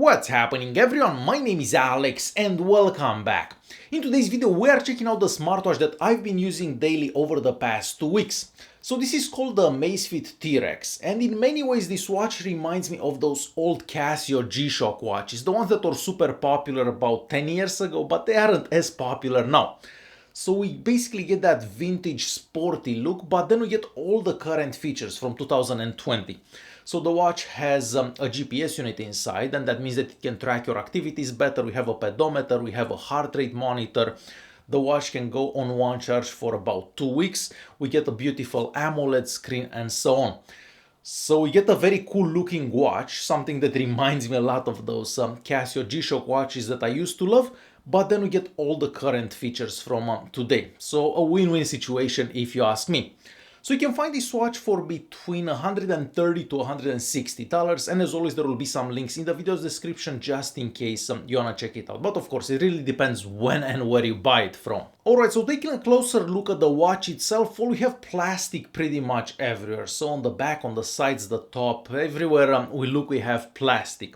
What's happening everyone, my name is Alex and welcome back. In today's video we are checking out the smartwatch that I've been using daily over the past 2 weeks. So this is called the Amazfit T Rex, and in many ways this watch reminds me of those old Casio G-Shock watches, the ones that were super popular about 10 years ago, but they aren't as popular now. So we basically get that vintage sporty look, but then we get all the current features from 2020. So the watch has a GPS unit inside, and that means that it can track your activities better. We have a pedometer, we have a heart rate monitor. The watch can go on one charge for about 2 weeks. We get a beautiful Amoled screen and so on. So we get a very cool looking watch, something that reminds me a lot of those Casio G-Shock watches that I used to love, but then we get all the current features from today. So a win-win situation if you ask me. So you can find this watch for between $130 to $160, and as always there will be some links in the video's description just in case you wanna check it out. But of course it really depends when and where you buy it from. Alright, so taking a closer look at the watch itself, well, we have plastic pretty much everywhere. So on the back, on the sides, the top, everywhere we look we have plastic.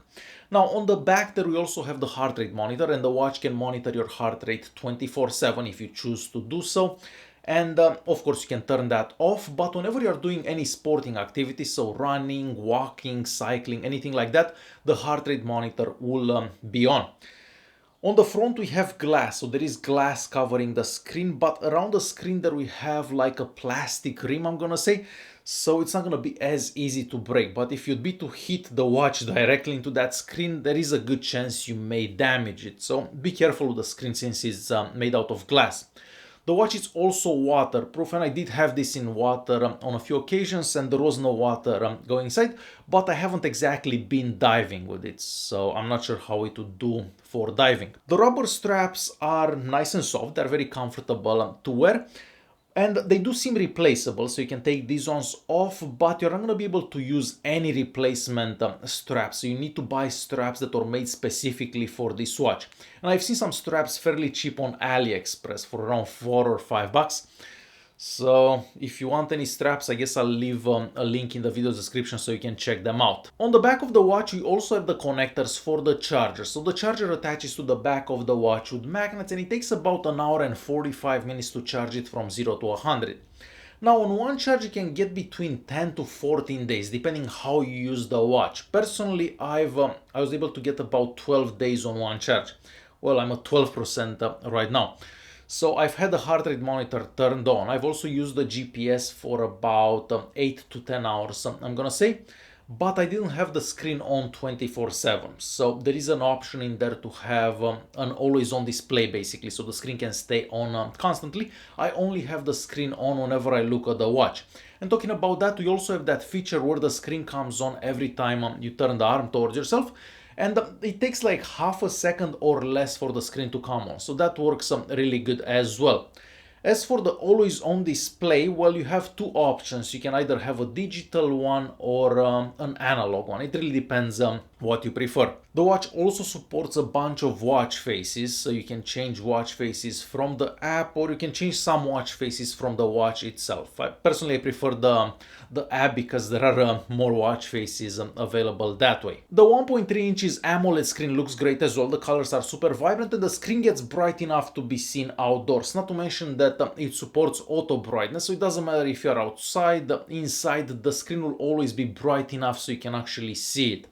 Now on the back there we also have the heart rate monitor, and the watch can monitor your heart rate 24/7 if you choose to do so. And of course you can turn that off, but whenever you're doing any sporting activity, so running, walking, cycling, anything like that, the heart rate monitor will be on. On the front we have glass, so there is glass covering the screen, but around the screen there we have like a plastic rim, I'm gonna say, so it's not gonna be as easy to break. But if you'd be to hit the watch directly into that screen, there is a good chance you may damage it, so be careful with the screen since it's made out of glass. The watch is also waterproof, and I did have this in water on a few occasions and there was no water going inside, but I haven't exactly been diving with it, so I'm not sure how it would do for diving. The rubber straps are nice and soft, they're very comfortable to wear, and they do seem replaceable, so you can take these ones off, but you're not going to be able to use any replacement straps. So you need to buy straps that are made specifically for this watch. And I've seen some straps fairly cheap on AliExpress for around $4 or $5. So if you want any straps, I guess I'll leave a link in the video description so you can check them out. On the back of the watch we also have the connectors for the charger. So the charger attaches to the back of the watch with magnets, and it takes about an hour and 45 minutes to charge it from 0 to 100. Now on one charge you can get between 10 to 14 days depending how you use the watch. Personally I was able to get about 12 days on one charge. Well, I'm at 12% right now. So I've had the heart rate monitor turned on. I've also used the GPS for about 8 to 10 hours, I'm gonna say, but I didn't have the screen on 24/7. So there is an option in there to have an always on display basically, so the screen can stay on constantly. I only have the screen on whenever I look at the watch. And talking about that, we also have that feature where the screen comes on every time you turn the arm towards yourself. And it takes like half a second or less for the screen to come on, so that works really good as well. As for the always on display, well, you have two options. You can either have a digital one or an analog one. It really depends what you prefer. The watch also supports a bunch of watch faces, so you can change watch faces from the app, or you can change some watch faces from the watch itself. Personally, I prefer the app because there are more watch faces available that way. The 1.3 inches AMOLED screen looks great as well. The colors are super vibrant and the screen gets bright enough to be seen outdoors. Not to mention that it supports auto brightness, so it doesn't matter if you're outside, inside, the screen will always be bright enough so you can actually see it.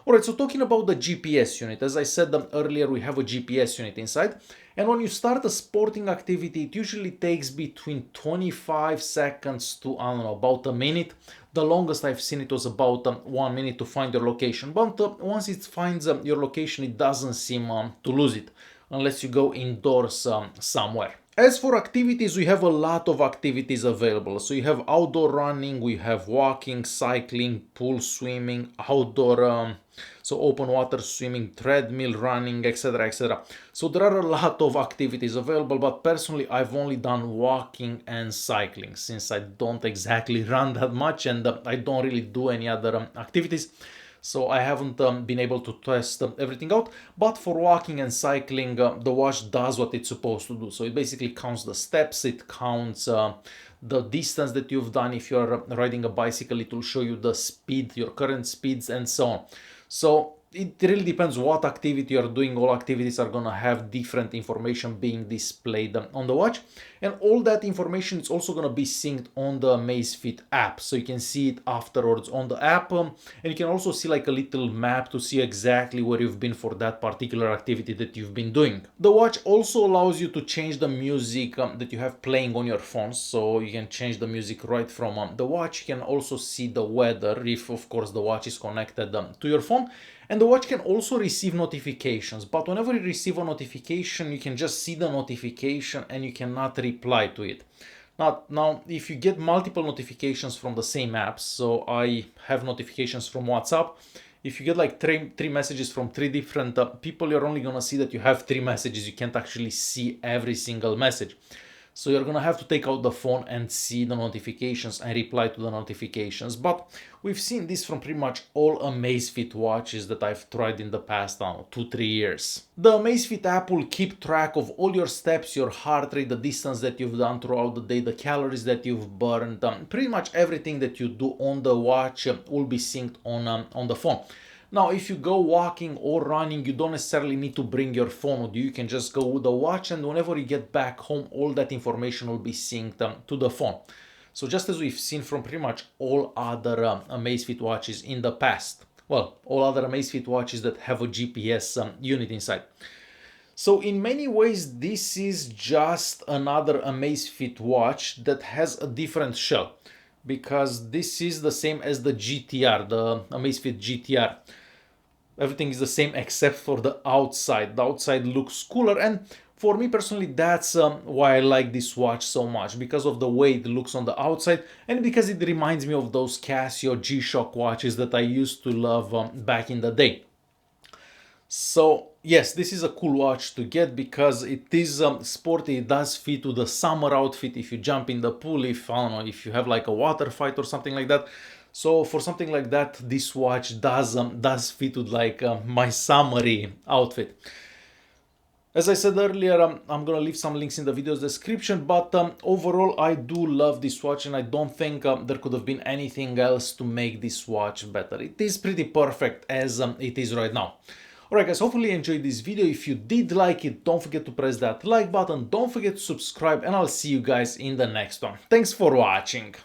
Alright, so talking about the GPS unit, as I said earlier, we have a GPS unit inside, and when you start a sporting activity it usually takes between 25 seconds to, I don't know, about a minute. The longest I've seen it was about 1 minute to find your location, but once it finds your location it doesn't seem to lose it, unless you go indoors somewhere. As for activities, we have a lot of activities available. So you have outdoor running, we have walking, cycling, pool swimming, outdoor, so open water swimming, treadmill running, etc, etc. So there are a lot of activities available, but personally I've only done walking and cycling since I don't exactly run that much and I don't really do any other activities. So I haven't been able to test everything out, but for walking and cycling the watch does what it's supposed to do. So it basically counts the steps, it counts the distance that you've done. If you're riding a bicycle, it will show you the speed, your current speeds and so on. So it really depends what activity you're doing. All activities are gonna have different information being displayed on the watch, and all that information is also gonna be synced on the Amazfit app, so you can see it afterwards on the app, and you can also see like a little map to see exactly where you've been for that particular activity that you've been doing. The watch also allows you to change the music that you have playing on your phone, so you can change the music right from the watch. You can also see the weather if of course the watch is connected to your phone, and the watch can also receive notifications, but whenever you receive a notification you can just see the notification and you cannot reply to it. Now, if you get multiple notifications from the same apps, so I have notifications from WhatsApp, if you get like three messages from three different people, you're only gonna see that you have three messages. You can't actually see every single message. So you're gonna have to take out the phone and see the notifications and reply to the notifications. But we've seen this from pretty much all Amazfit watches that I've tried in the past, I don't know, 2-3 years. The Amazfit app will keep track of all your steps, your heart rate, the distance that you've done throughout the day, the calories that you've burned, pretty much everything that you do on the watch will be synced on the phone. Now, if you go walking or running, you don't necessarily need to bring your phone with you. You can just go with the watch, and whenever you get back home, all that information will be synced to the phone. So just as we've seen from pretty much all other Amazfit watches in the past. Well, all other Amazfit watches that have a GPS unit inside. So in many ways, this is just another Amazfit watch that has a different shell, because this is the same as the GTR, the Amazfit GTR. Everything is the same except for the outside. The outside looks cooler, and for me personally, that's why I like this watch so much, because of the way it looks on the outside and because it reminds me of those Casio G-Shock watches that I used to love back in the day. So yes, this is a cool watch to get because it is sporty. It does fit to the summer outfit if you jump in the pool, if I don't know, if you have like a water fight or something like that. So for something like that, this watch does fit with like my summery outfit. As I said earlier, I'm gonna leave some links in the video's description, but overall I do love this watch, and I don't think there could have been anything else to make this watch better. It is pretty perfect as it is right now. Alright guys, hopefully you enjoyed this video. If you did like it, don't forget to press that like button, don't forget to subscribe, and I'll see you guys in the next one. Thanks for watching!